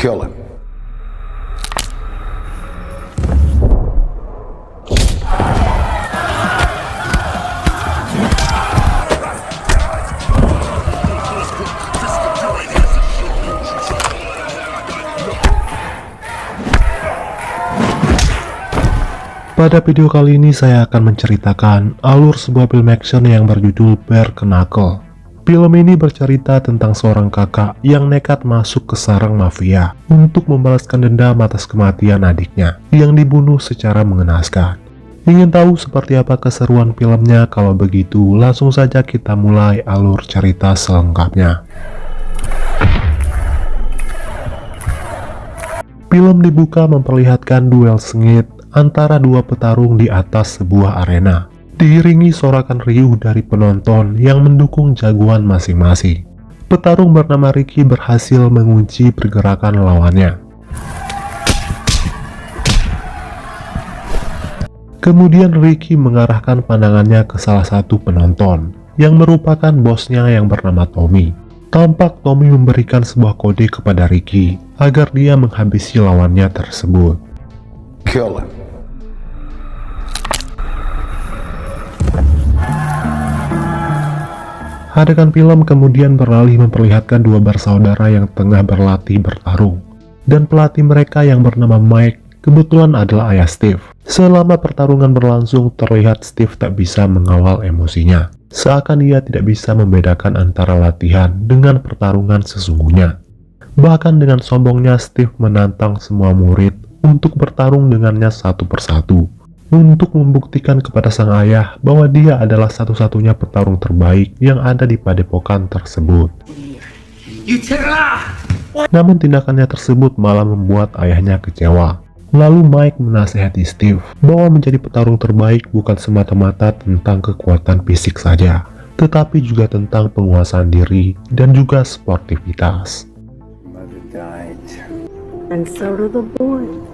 Kill him. Pada video kali ini saya akan menceritakan alur sebuah film action yang berjudul Bare Knuckle. Film ini bercerita tentang seorang kakak yang nekat masuk ke sarang mafia untuk membalaskan dendam atas kematian adiknya yang dibunuh secara mengenaskan. Ingin tahu seperti apa keseruan filmnya? Kalau begitu langsung saja kita mulai alur cerita selengkapnya. Film dibuka memperlihatkan duel sengit antara dua petarung di atas sebuah arena, diiringi sorakan riuh dari penonton yang mendukung jagoan masing-masing. Petarung bernama Ricky berhasil mengunci pergerakan lawannya. Kemudian Ricky mengarahkan pandangannya ke salah satu penonton, yang merupakan bosnya yang bernama Tommy. Tampak Tommy memberikan sebuah kode kepada Ricky agar dia menghabisi lawannya tersebut. Kill him. Adegan film kemudian beralih memperlihatkan dua bersaudara yang tengah berlatih bertarung, dan pelatih mereka yang bernama Mike kebetulan adalah ayah Steve. Selama pertarungan berlangsung, terlihat Steve tak bisa mengawal emosinya, seakan ia tidak bisa membedakan antara latihan dengan pertarungan sesungguhnya. Bahkan dengan sombongnya, Steve menantang semua murid untuk bertarung dengannya satu persatu, untuk membuktikan kepada sang ayah bahwa dia adalah satu-satunya petarung terbaik yang ada di padepokan tersebut. Namun tindakannya tersebut malah membuat ayahnya kecewa. Lalu Mike menasihati Steve bahwa menjadi petarung terbaik bukan semata-mata tentang kekuatan fisik saja, tetapi juga tentang penguasaan diri dan juga sportivitas. And so do the boys.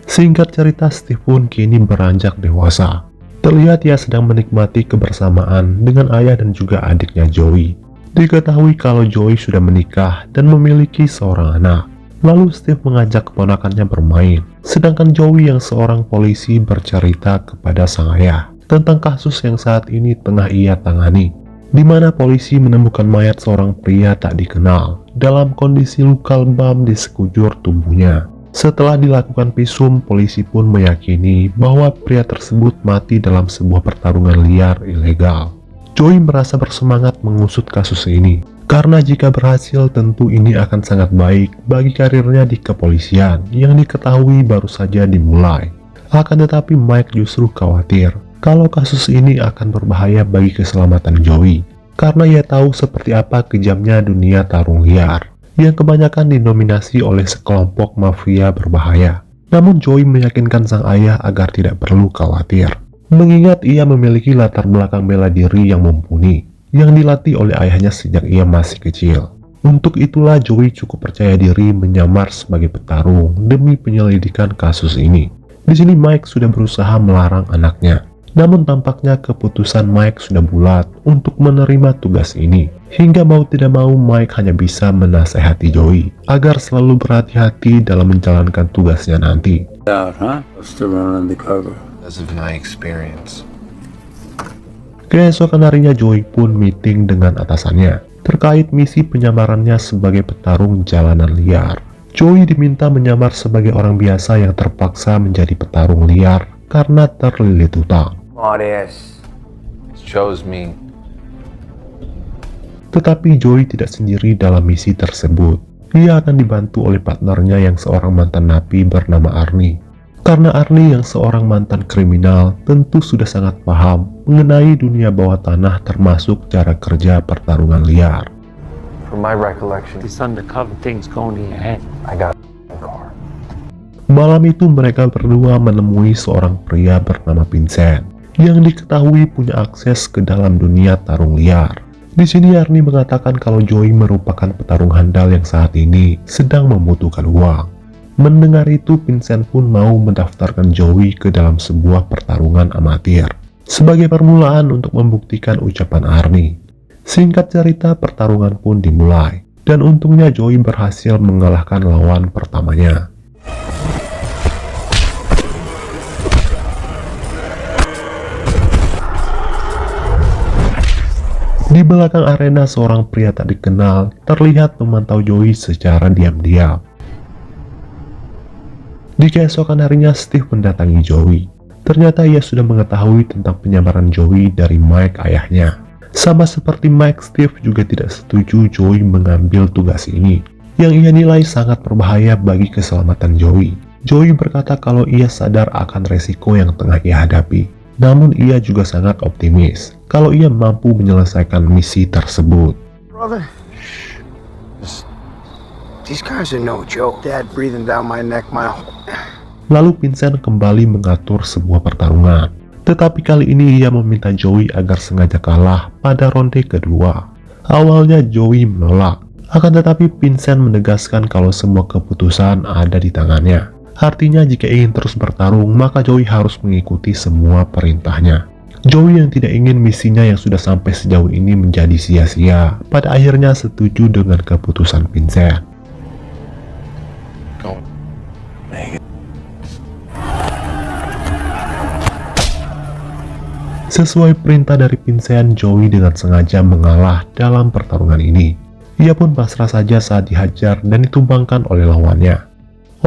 Singkat cerita, Steve pun kini beranjak dewasa. Terlihat ia sedang menikmati kebersamaan dengan ayah dan juga adiknya Joey. Diketahui kalau Joey sudah menikah dan memiliki seorang anak. Lalu Steve mengajak keponakannya bermain, sedangkan Joey yang seorang polisi bercerita kepada sang ayah tentang kasus yang saat ini tengah ia tangani, di mana polisi menemukan mayat seorang pria tak dikenal dalam kondisi luka lebam di sekujur tubuhnya. Setelah dilakukan visum, polisi pun meyakini bahwa pria tersebut mati dalam sebuah pertarungan liar ilegal. Joey merasa bersemangat mengusut kasus ini, karena jika berhasil tentu ini akan sangat baik bagi karirnya di kepolisian yang diketahui baru saja dimulai. Akan tetapi Mike justru khawatir kalau kasus ini akan berbahaya bagi keselamatan Joey, karena ia tahu seperti apa kejamnya dunia tarung liar yang kebanyakan dinominasi oleh sekelompok mafia berbahaya. Namun Joey meyakinkan sang ayah agar tidak perlu khawatir, mengingat ia memiliki latar belakang bela diri yang mumpuni, yang dilatih oleh ayahnya sejak ia masih kecil. Untuk itulah Joey cukup percaya diri menyamar sebagai petarung demi penyelidikan kasus ini. Di sini Mike sudah berusaha melarang anaknya, namun tampaknya keputusan Mike sudah bulat untuk menerima tugas ini. Hingga mau tidak mau Mike hanya bisa menasehati Joey agar selalu berhati-hati dalam menjalankan tugasnya nanti. Keesokan harinya Joey pun meeting dengan atasannya terkait misi penyamarannya sebagai petarung jalanan liar. Joey diminta menyamar sebagai orang biasa yang terpaksa menjadi petarung liar karena terlilit hutang. Tetapi Joey tidak sendiri dalam misi tersebut. Ia akan dibantu oleh partnernya yang seorang mantan napi bernama Arnie. Karena Arnie yang seorang mantan kriminal tentu sudah sangat paham mengenai dunia bawah tanah termasuk cara kerja pertarungan liar. From my recollection, This undercover thing's going to your head. I got a car. Malam itu mereka berdua menemui seorang pria bernama Vincent yang diketahui punya akses ke dalam dunia tarung liar. Di sini Arnie mengatakan kalau Joey merupakan petarung handal yang saat ini sedang membutuhkan uang. Mendengar itu, Vincent pun mau mendaftarkan Joey ke dalam sebuah pertarungan amatir sebagai permulaan untuk membuktikan ucapan Arnie. Singkat cerita, pertarungan pun dimulai. dan untungnya Joey berhasil mengalahkan lawan pertamanya. Di belakang arena, seorang pria tak dikenal terlihat memantau Joey secara diam-diam. Di keesokan harinya, Steve mendatangi Joey. Ternyata ia sudah mengetahui tentang penyamaran Joey dari Mike ayahnya. Sama seperti Mike, Steve juga tidak setuju Joey mengambil tugas ini, yang ia nilai sangat berbahaya bagi keselamatan Joey. Joey berkata kalau ia sadar akan resiko yang tengah ia hadapi. Namun ia juga sangat optimis kalau ia mampu menyelesaikan misi tersebut. Brother, these guys are no joke. Dad breathing down my neck, Lalu Vincent kembali mengatur sebuah pertarungan. Tetapi kali ini ia meminta Joey agar sengaja kalah pada ronde kedua. Awalnya Joey menolak, akan tetapi Vincent menegaskan kalau semua keputusan ada di tangannya. Artinya jika ingin terus bertarung, maka Joey harus mengikuti semua perintahnya. Joey yang tidak ingin misinya yang sudah sampai sejauh ini menjadi sia-sia, pada akhirnya setuju dengan keputusan Vincent. Sesuai perintah dari Vincent, Joey dengan sengaja mengalah dalam pertarungan ini. Ia pun pasrah saja saat dihajar dan ditumbangkan oleh lawannya.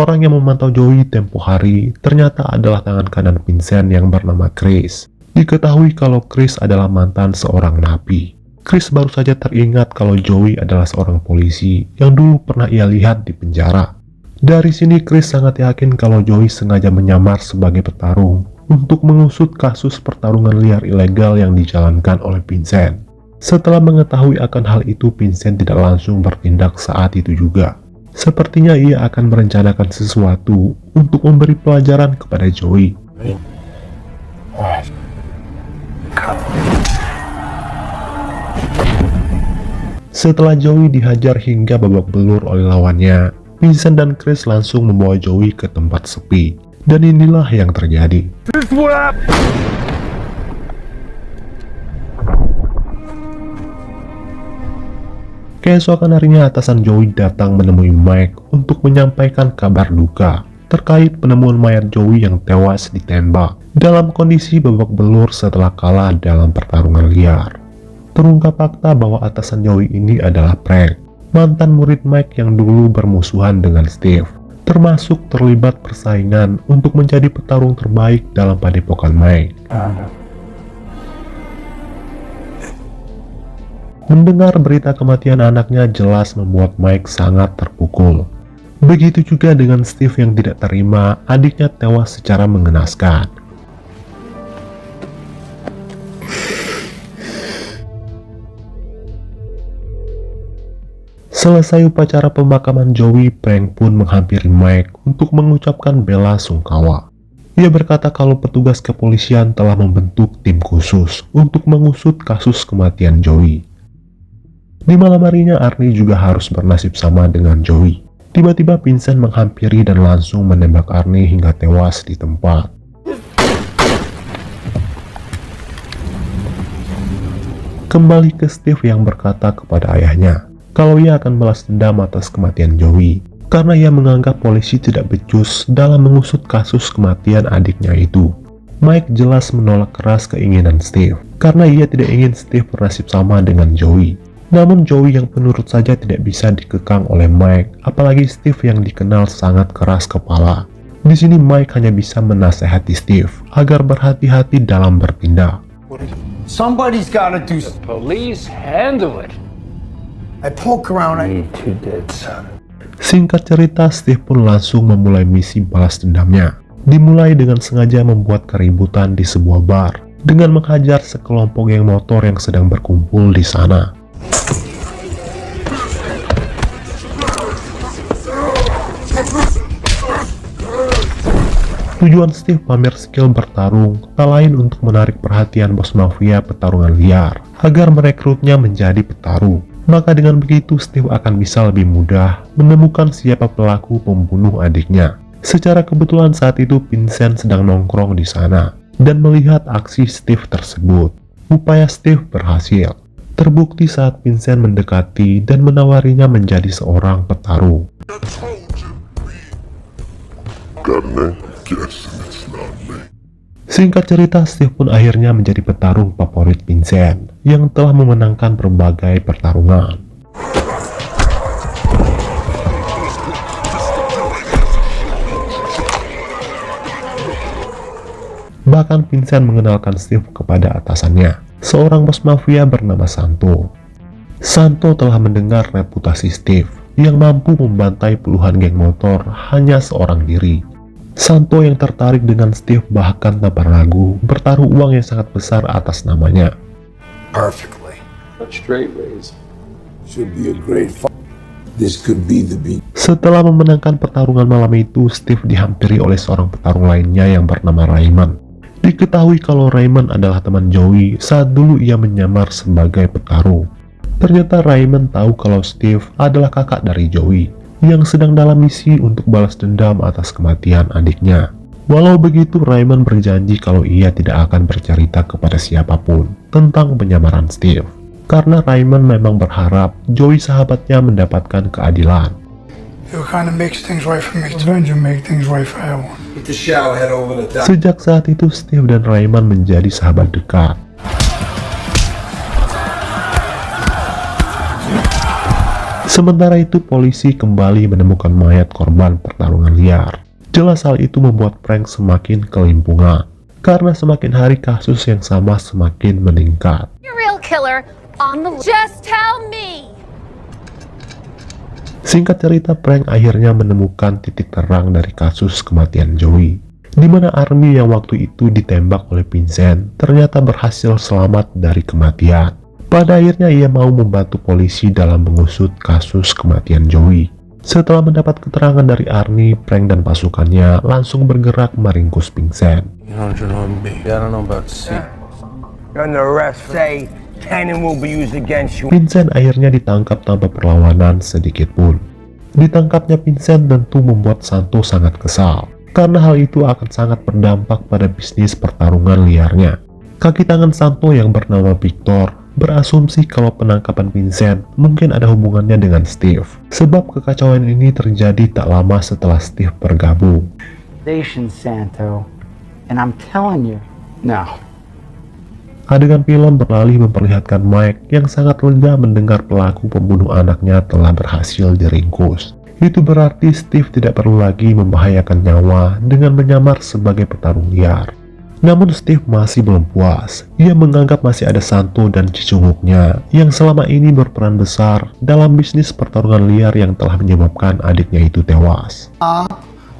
Orang yang memantau Joey tempo hari ternyata adalah tangan kanan Vincent yang bernama Chris. Diketahui kalau Chris adalah mantan seorang napi. Chris baru saja teringat kalau Joey adalah seorang polisi yang dulu pernah ia lihat di penjara. Dari sini Chris sangat yakin kalau Joey sengaja menyamar sebagai petarung untuk mengusut kasus pertarungan liar ilegal yang dijalankan oleh Vincent. Setelah mengetahui akan hal itu, Vincent tidak langsung bertindak saat itu juga. Sepertinya ia akan merencanakan sesuatu untuk memberi pelajaran kepada Joey. Setelah Joey dihajar hingga babak belur oleh lawannya, Vincent dan Chris langsung membawa Joey ke tempat sepi. Dan inilah yang terjadi. Keesokan harinya, atasan Joey datang menemui Mike untuk menyampaikan kabar duka terkait penemuan mayat Joey yang tewas ditembak dalam kondisi babak belur setelah kalah dalam pertarungan liar. Terungkap fakta bahwa atasan Joey ini adalah Frank, mantan murid Mike yang dulu bermusuhan dengan Steve, termasuk terlibat persaingan untuk menjadi petarung terbaik dalam padepokan Mike. Mendengar berita kematian anaknya jelas membuat Mike sangat terpukul. Begitu juga dengan Steve yang tidak terima adiknya tewas secara mengenaskan. Selesai upacara pemakaman Joey, Frank pun menghampiri Mike untuk mengucapkan bela sungkawa. Ia berkata kalau petugas kepolisian telah membentuk tim khusus untuk mengusut kasus kematian Joey. Di malam harinya, Arnie juga harus bernasib sama dengan Joey. Tiba-tiba Vincent menghampiri dan langsung menembak Arnie hingga tewas di tempat. Kembali ke Steve yang berkata kepada ayahnya kalau ia akan balas dendam atas kematian Joey, karena ia menganggap polisi tidak becus dalam mengusut kasus kematian adiknya itu. Mike jelas menolak keras keinginan Steve, karena ia tidak ingin Steve bernasib sama dengan Joey. Namun Joey yang penurut saja tidak bisa dikekang oleh Mike, apalagi Steve yang dikenal sangat keras kepala. Di sini Mike hanya bisa menasehati Steve agar berhati-hati dalam bertindak. Somebody's gotta do. The police handle it. I poke around. Me too dead, son. Singkat cerita, Steve pun langsung memulai misi balas dendamnya. Dimulai dengan sengaja membuat keributan di sebuah bar dengan menghajar sekelompok geng motor yang sedang berkumpul di sana. Tujuan Steve pamer skill bertarung tak lain untuk menarik perhatian bos mafia pertarungan liar agar merekrutnya menjadi petarung. Maka dengan begitu Steve akan bisa lebih mudah menemukan siapa pelaku pembunuh adiknya. Secara kebetulan saat itu Vincent sedang nongkrong di sana dan melihat aksi Steve tersebut. Upaya Steve berhasil. terbukti saat Vincent mendekati dan menawarinya menjadi seorang petarung. Singkat cerita, Steve pun akhirnya menjadi petarung favorit Vincent yang telah memenangkan berbagai pertarungan. Bahkan Vincent mengenalkan Steve kepada atasannya, seorang bos mafia bernama Santo. Santo telah mendengar reputasi Steve yang mampu membantai puluhan geng motor hanya seorang diri. Santo yang tertarik dengan Steve bahkan tanpa ragu bertaruh uang yang sangat besar atas namanya. Perfectly. Straight ways. Should be a great fight. This could be the beat. Setelah memenangkan pertarungan malam itu, Steve dihampiri oleh seorang petarung lainnya yang bernama Raymond. Diketahui kalau Raymond adalah teman Joey saat dulu ia menyamar sebagai petarung. Ternyata Raymond tahu kalau Steve adalah kakak dari Joey yang sedang dalam misi untuk balas dendam atas kematian adiknya. Walau begitu, Raymond berjanji kalau ia tidak akan bercerita kepada siapapun tentang penyamaran Steve, karena Raymond memang berharap Joey sahabatnya mendapatkan keadilan. It kind of makes things right for me. Revenge will make things right for everyone. Get the shower head over the top. Sejak saat itu, Steve dan Raymond menjadi sahabat dekat. Sementara itu, polisi kembali menemukan mayat korban pertarungan liar. Jelas hal itu membuat Frank semakin kelimpungan, karena semakin hari kasus yang sama semakin meningkat. You're a real killer on the just tell me. Singkat cerita, Frank akhirnya menemukan titik terang dari kasus kematian Joey, di mana Arnie yang waktu itu ditembak oleh Vincent ternyata berhasil selamat dari kematian. Pada akhirnya ia mau membantu polisi dalam mengusut kasus kematian Joey. Setelah mendapat keterangan dari Arnie, Frank dan pasukannya langsung bergerak meringkus Vincent. I don't know about C. And the rest say cannon will be used against you. Vincent akhirnya ditangkap tanpa perlawanan sedikit pun. Ditangkapnya Vincent tentu membuat Santo sangat kesal, karena hal itu akan sangat berdampak pada bisnis pertarungan liarnya. Kaki tangan Santo yang bernama Victor berasumsi kalau penangkapan Vincent mungkin ada hubungannya dengan Steve, sebab kekacauan ini terjadi tak lama setelah Steve bergabung. Station Santo, and I'm telling you, no. Adegan film beralih memperlihatkan Mike yang sangat lega mendengar pelaku pembunuh anaknya telah berhasil diringkus. Itu berarti Steve tidak perlu lagi membahayakan nyawa dengan menyamar sebagai petarung liar. Namun Steve masih belum puas. Ia menganggap masih ada Santo dan cicunguknya yang selama ini berperan besar dalam bisnis pertarungan liar yang telah menyebabkan adiknya itu tewas.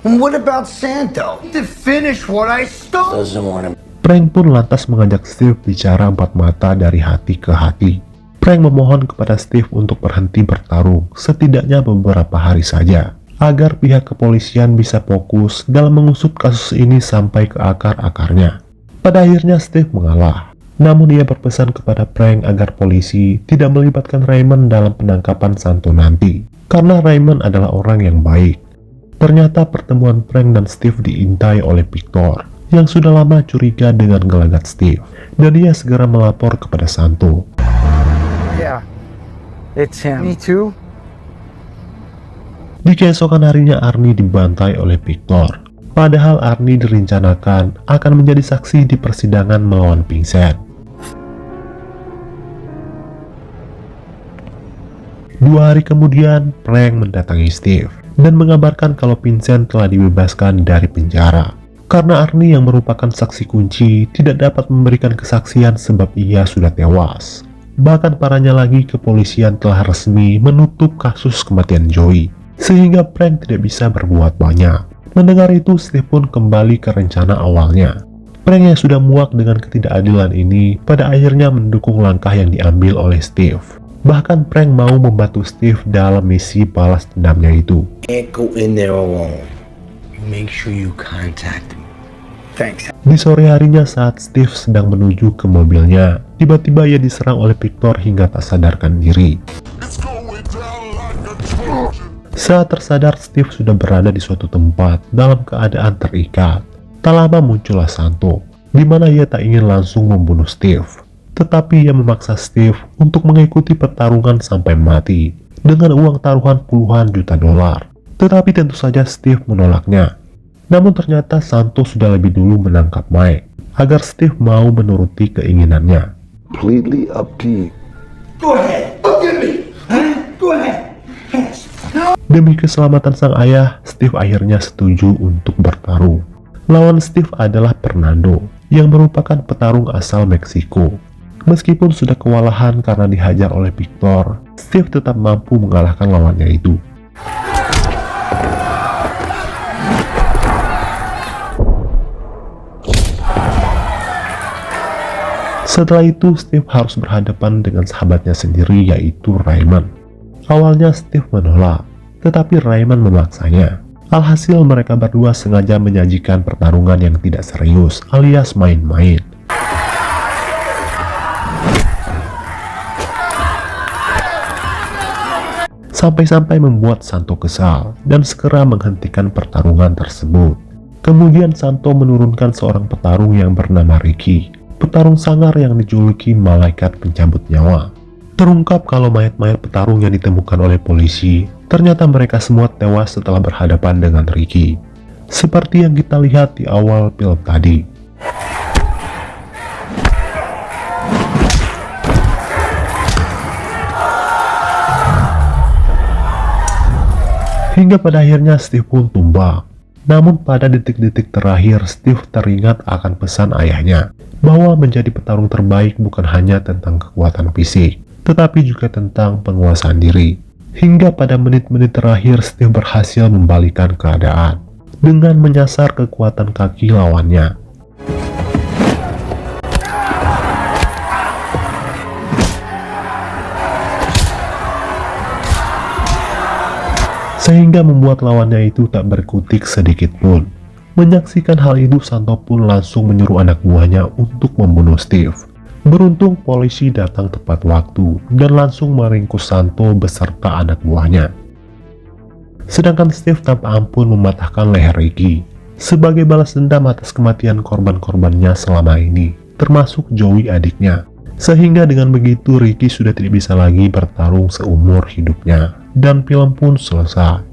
And what about Santo? To finish what I stole. Doesn't want him. Frank pun lantas mengajak Steve bicara empat mata dari hati ke hati. Frank memohon kepada Steve untuk berhenti bertarung setidaknya beberapa hari saja, agar pihak kepolisian bisa fokus dalam mengusut kasus ini sampai ke akar-akarnya. Pada akhirnya Steve mengalah, namun ia berpesan kepada Frank agar polisi tidak melibatkan Raymond dalam penangkapan Santo nanti, karena Raymond adalah orang yang baik. Ternyata pertemuan Frank dan Steve diintai oleh Victor, yang sudah lama curiga dengan gelagat Steve, dan ia segera melapor kepada Santo. Yeah, it's him. Me too. Di keesokan harinya Arnie dibantai oleh Victor, padahal Arnie direncanakan akan menjadi saksi di persidangan melawan Vincent. 2 hari kemudian, Frank mendatangi Steve dan mengabarkan kalau Vincent telah dibebaskan dari penjara. Karena Arnie yang merupakan saksi kunci tidak dapat memberikan kesaksian sebab ia sudah tewas. Bahkan parahnya lagi, kepolisian telah resmi menutup kasus kematian Joey, sehingga Frank tidak bisa berbuat banyak. Mendengar itu, Steve pun kembali ke rencana awalnya. Frank yang sudah muak dengan ketidakadilan ini pada akhirnya mendukung langkah yang diambil oleh Steve. Bahkan Frank mau membantu Steve dalam misi balas dendamnya itu. Can't go in there alone. Make sure you contact me. Thanks. Di sore harinya saat Steve sedang menuju ke mobilnya, tiba-tiba ia diserang oleh Victor hingga tak sadarkan diri. Saat tersadar, Steve sudah berada di suatu tempat dalam keadaan terikat. Tak lama muncullah Santo, di mana ia tak ingin langsung membunuh Steve. tetapi ia memaksa Steve untuk mengikuti pertarungan sampai mati dengan uang taruhan puluhan juta dolar. Tetapi tentu saja Steve menolaknya. Namun ternyata Santo sudah lebih dulu menangkap Mike agar Steve mau menuruti keinginannya. Completely up to you. Demi keselamatan sang ayah, Steve akhirnya setuju untuk bertarung. Lawan Steve adalah Fernando, yang merupakan petarung asal Meksiko. Meskipun sudah kewalahan karena dihajar oleh Victor, Steve tetap mampu mengalahkan lawannya itu. Setelah itu, Steve harus berhadapan dengan sahabatnya sendiri, yaitu Raymond. Awalnya Steve menolak, tetapi Raymond memaksanya. Alhasil mereka berdua sengaja menyajikan pertarungan yang tidak serius, alias main-main. Sampai-sampai membuat Santo kesal dan segera menghentikan pertarungan tersebut. Kemudian Santo menurunkan seorang petarung yang bernama Ricky, petarung sangar yang dijuluki malaikat pencabut nyawa. Terungkap kalau mayat-mayat petarung yang ditemukan oleh polisi, ternyata mereka semua tewas setelah berhadapan dengan Ricky. Seperti yang kita lihat di awal film tadi. Hingga pada akhirnya Steve pun tumbang. Namun pada detik-detik terakhir, Steve teringat akan pesan ayahnya, bahwa menjadi petarung terbaik bukan hanya tentang kekuatan fisik, tetapi juga tentang penguasaan diri. Hingga pada menit-menit terakhir, Steve berhasil membalikkan keadaan dengan menyasar kekuatan kaki lawannya. Sehingga membuat lawannya itu tak berkutik sedikit pun. Menyaksikan hal itu, Santo pun langsung menyuruh anak buahnya untuk membunuh Steve. Beruntung polisi datang tepat waktu dan langsung meringkus Santo beserta anak buahnya. Sedangkan Steve tanpa ampun mematahkan leher Ricky sebagai balas dendam atas kematian korban-korbannya selama ini, termasuk Joey adiknya. Sehingga dengan begitu Ricky sudah tidak bisa lagi bertarung seumur hidupnya dan film pun selesai.